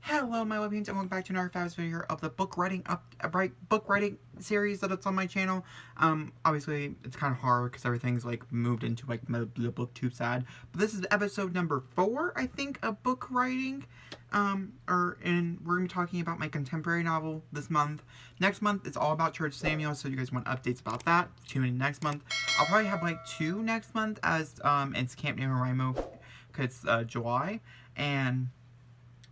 Hello, my love beans, and welcome back to another fabulous video of the book writing series that it's on my channel. Obviously, it's kind of hard because everything's like moved into like the booktube side. But this is episode number 4, I think, of book writing. We're gonna be talking about my contemporary novel this month. Next month, it's all about Church Samuel. So if you guys want updates about that, tune in next month. I'll probably have like 2 next month as it's Camp NaNoWriMo because it's July and.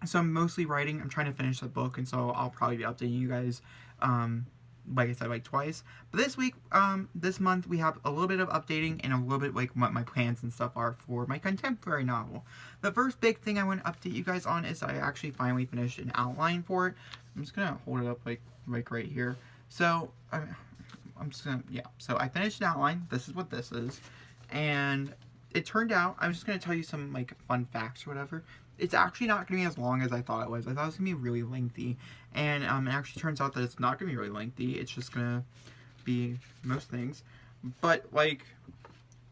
So I'm mostly writing. I'm trying to finish the book, and so I'll probably be updating you guys, like I said, like twice. But this week, this month, we have a little bit of updating and a little bit like what my plans and stuff are for my contemporary novel. The first big thing I want to update you guys on is I actually finally finished an outline for it. I'm just gonna hold it up like right here. So I'm just gonna So I finished an outline. This is what this is, and it turned out I'm just gonna tell you some like fun facts or whatever. It's actually not going to be as long as I thought it was. I thought it was going to be really lengthy. And it actually turns out that it's not going to be really lengthy. It's just going to be most things. But, like,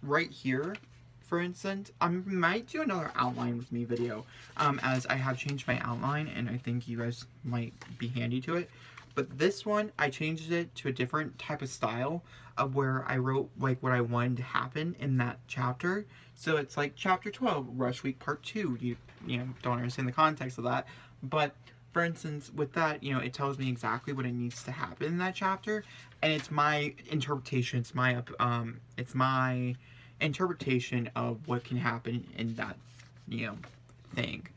right here, for instance, I might do another outline with me video. As I have changed my outline, and I think you guys might be handy to it. But this one, I changed it to a different type of style of where I wrote, like, what I wanted to happen in that chapter. So it's like chapter 12, Rush Week Part 2. You know, don't understand the context of that. But, for instance, with that, you know, it tells me exactly what it needs to happen in that chapter. And it's my interpretation, it's my interpretation of what can happen in that, you know, thing.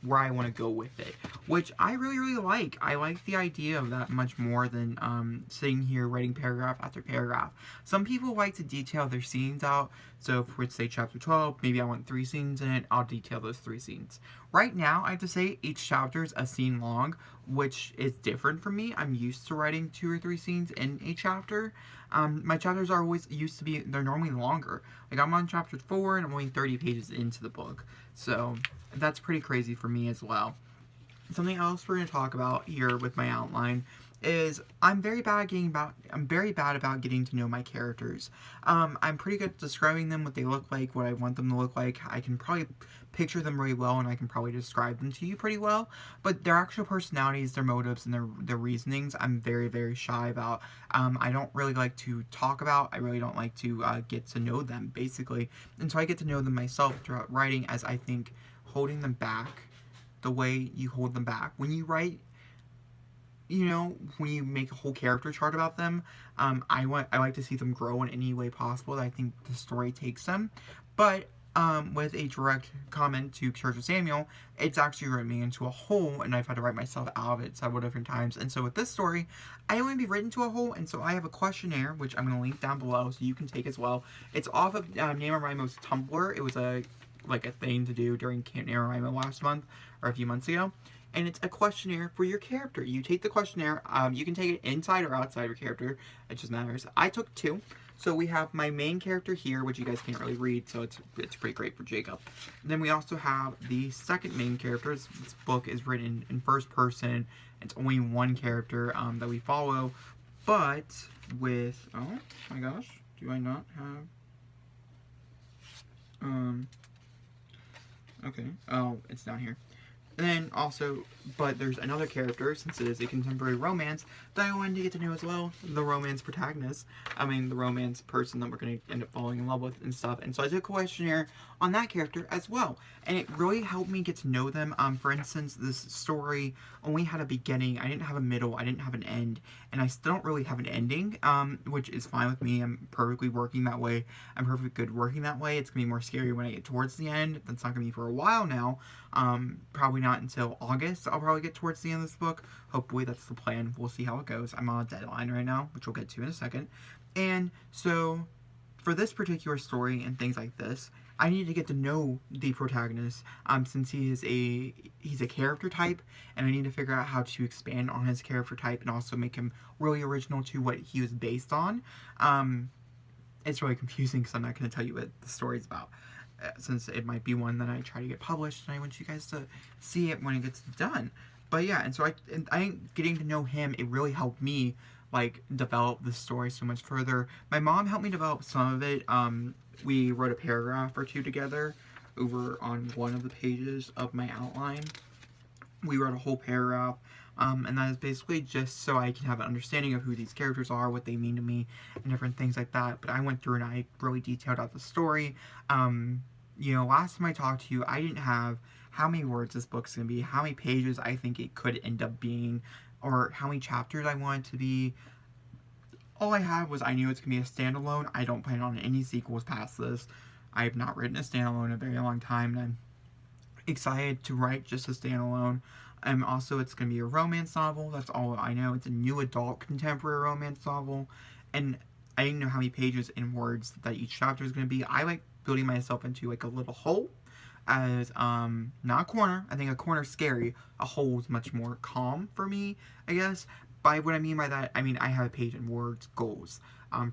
Where I want to go with it, which I really like. I like the idea of that much more than sitting here writing paragraph after paragraph. Some people like to detail their scenes out, so if we're to say chapter 12, maybe I want 3 scenes in it, I'll detail those 3 scenes. Right now, I have to say, each chapter is a scene long, which is different from me. I'm used to writing 2 or 3 scenes in a chapter. My chapters are always used to be, they're normally longer. Like, I'm on chapter 4, and I'm only 30 pages into the book, so that's pretty crazy for me as well. Something else we're going to talk about here with my outline is I'm very bad about getting to know my characters. I'm pretty good at describing them, what they look like, what I want them to look like. I can probably picture them really well, and I can probably describe them to you pretty well. But their actual personalities, their motives, and their reasonings, I'm very shy about. I don't really like to talk about. I really don't like to get to know them, basically. And so I get to know them myself throughout writing, as I think holding them back, the way you hold them back. When you write, you know, when you make a whole character chart about them, I like to see them grow in any way possible that I think the story takes them. But with a direct comment to Church of Samuel, it's actually written me into a hole, and I've had to write myself out of it several different times. And so with this story, I don't want to be written to a hole, and so I have a questionnaire, which I'm going to link down below so you can take as well. It's off of NaNoWriMo's Tumblr. It was a thing to do during Camp NaNoWriMo last month, or a few months ago. And it's a questionnaire for your character. You take the questionnaire, you can take it inside or outside your character, it just matters. I took 2. So we have my main character here, which you guys can't really read, so it's pretty great for Jacob. Then we also have the second main character. This book is written in first person. It's only one character that we follow, but with, oh my gosh, do I not have, okay, oh, it's down here. And then also, but there's another character, since it is a contemporary romance, that I wanted to get to know as well, the romance protagonist. I mean, the romance person that we're going to end up falling in love with and stuff. And so I took a questionnaire on that character as well. And it really helped me get to know them. For instance, this story only had a beginning. I didn't have a middle. I didn't have an end. And I still don't really have an ending, which is fine with me. I'm perfectly working that way. I'm perfectly good working that way. It's going to be more scary when I get towards the end. That's not going to be for a while now. Probably not until August. I'll probably get towards the end of this book. Hopefully that's the plan. We'll see how it goes. I'm on a deadline right now, which we'll get to in a second. And so for this particular story and things like this, I need to get to know the protagonist, since he's a character type, and I need to figure out how to expand on his character type and also make him really original to what he was based on. It's really confusing because I'm not going to tell you what the story's about, since it might be one that I try to get published, and I want you guys to see it when it gets done. But yeah, and so I think getting to know him, it really helped me like develop the story so much further. My mom helped me develop some of it. We wrote a paragraph or 2 together over on one of the pages of my outline. we wrote a whole paragraph, and that is basically just so I can have an understanding of who these characters are, what they mean to me, and different things like that. But I went through and I really detailed out the story. Last time I talked to you, I didn't have how many words this book's going to be, how many pages I think it could end up being, or how many chapters I want it to be. All I had was I knew it's going to be a standalone. I don't plan on any sequels past this. I have not written a standalone in a very long time, and I'm excited to write just a standalone. Also, it's going to be a romance novel. That's all I know. It's a new adult contemporary romance novel, and I didn't know how many pages and words that each chapter is going to be. I like building myself into like a little hole as not a corner. I think a corner's scary. A hole is much more calm for me, I guess. By what I mean by that, I mean I have a page and words goals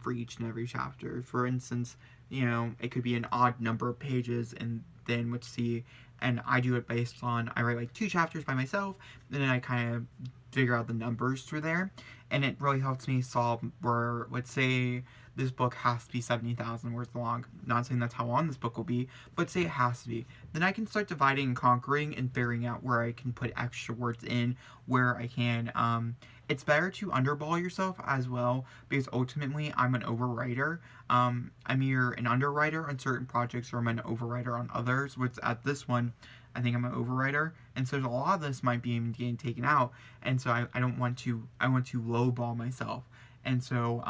for each and every chapter. For instance, it could be an odd number of pages, and then let's see, and I do it based on, I write like 2 chapters by myself, and then I kind of figure out the numbers through there, and it really helps me solve where, let's say, this book has to be 70,000 words long. Not saying that's how long this book will be, but say it has to be. Then I can start dividing and conquering and figuring out where I can put extra words in, where I can, it's better to underball yourself as well, because ultimately I'm an overwriter. I'm either an underwriter on certain projects or I'm an overwriter on others, which at this one, I think I'm an overwriter, and so a lot of this might be getting taken out, and so I don't want to, I want to lowball myself, and so,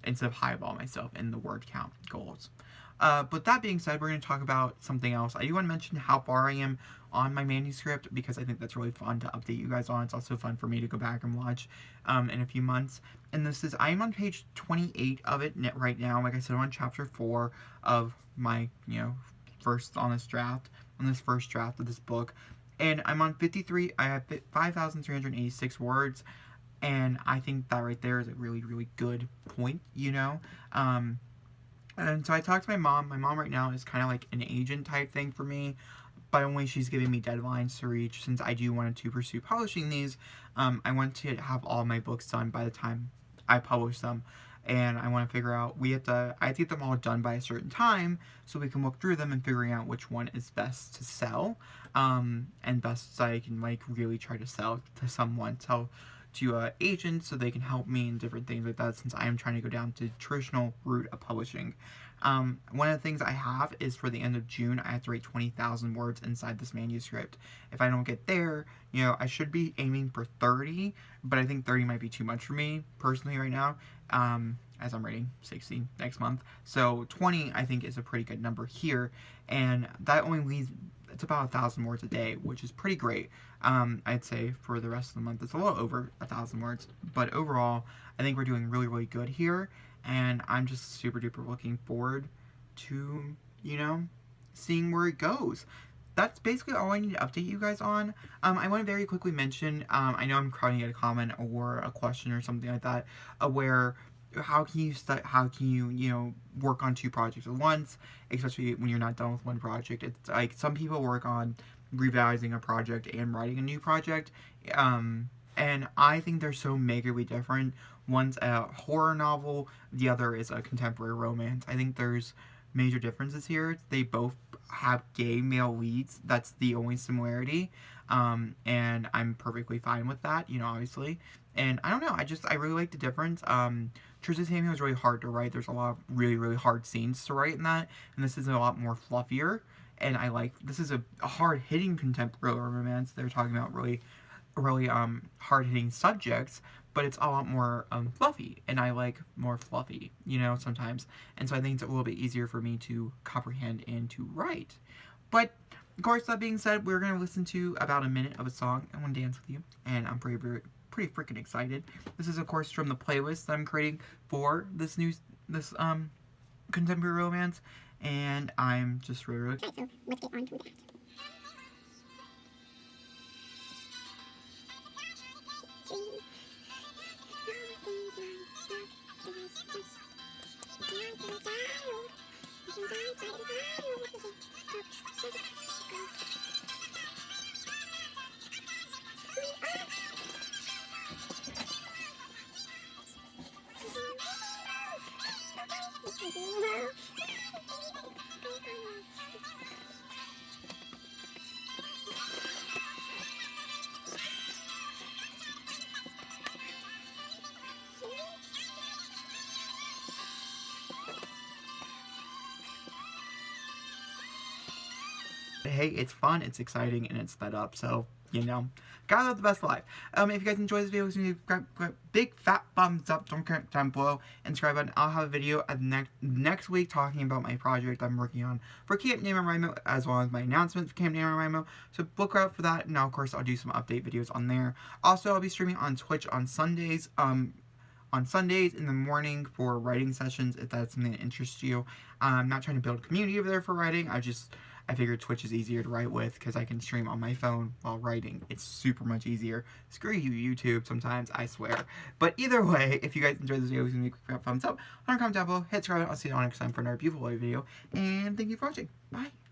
instead of highball myself in the word count goals. But that being said, we're going to talk about something else. I do want to mention how far I am on my manuscript, because I think that's really fun to update you guys on. It's also fun for me to go back and watch in a few months. And this is, I am on page 28 of it right now. Like I said, I'm on chapter 4 of my, first on this first draft of this book. And I'm on 53, I have 5,386 words. And I think that right there is a really, really good point, And so I talked to my mom. My mom right now is kind of like an agent type thing for me, but only she's giving me deadlines to reach. Since I do want to pursue publishing these, I want to have all my books done by the time I publish them. And I want to figure out, I have to get them all done by a certain time so we can look through them and figuring out which one is best to sell, and best so I can like really try to sell to someone, to agents so they can help me and different things like that, since I am trying to go down to traditional route of publishing. One of the things I have is for the end of June, I have to write 20,000 words inside this manuscript. If I don't get there, I should be aiming for 30, but I think 30 might be too much for me personally right now, as I'm writing 60 next month. So 20, I think, is a pretty good number here, and that only leaves, it's about 1,000 words a day, which is pretty great. I'd say for the rest of the month, it's a little over 1,000 words, but overall, I think we're doing really, really good here, and I'm just super duper looking forward to, seeing where it goes. That's basically all I need to update you guys on. I want to very quickly mention, I know I'm trying to get a comment or a question or something like that, where how can you work on 2 projects at once, especially when you're not done with one project. It's like some people work on revising a project and writing a new project, and I think they're so majorly different. One's a horror novel, the other is a contemporary romance. I think there's major differences here. They both have gay male leads. That's the only similarity, and I'm perfectly fine with that, obviously. And I don't know, I really like the difference. Tristan Samuel is really hard to write. There's a lot of really, really hard scenes to write in that, and this is a lot more fluffier. And this is a hard-hitting contemporary romance. They're talking about really, really hard-hitting subjects, but it's a lot more fluffy, and I like more fluffy, sometimes. And so I think it's a little bit easier for me to comprehend and to write. But of course, that being said, we're gonna listen to about a minute of a song. I want to dance with you, and I'm pretty freaking excited. This is, of course, from the playlist that I'm creating for this contemporary romance, and I'm just really, really excited. So let's get on to that. hey, it's fun, it's exciting, and it's sped up, so, you know, gotta live the best life. If you guys enjoyed this video, grab big fat thumbs up, don't forget down below, and subscribe button. I'll have a video at next week talking about my project I'm working on for Camp NaNoWriMo, as well as my announcements for Camp NaNoWriMo, so look out for that, and now, of course, I'll do some update videos on there. Also, I'll be streaming on Twitch on Sundays, in the morning for writing sessions, if that's something that interests you. I'm not trying to build a community over there for writing. I figured Twitch is easier to write with because I can stream on my phone while writing. It's super much easier. Screw you, YouTube, sometimes, I swear. But either way, if you guys enjoyed this video, give me a thumbs up, comment down below, hit subscribe, I'll see you all next time for another beautiful video, and thank you for watching. Bye!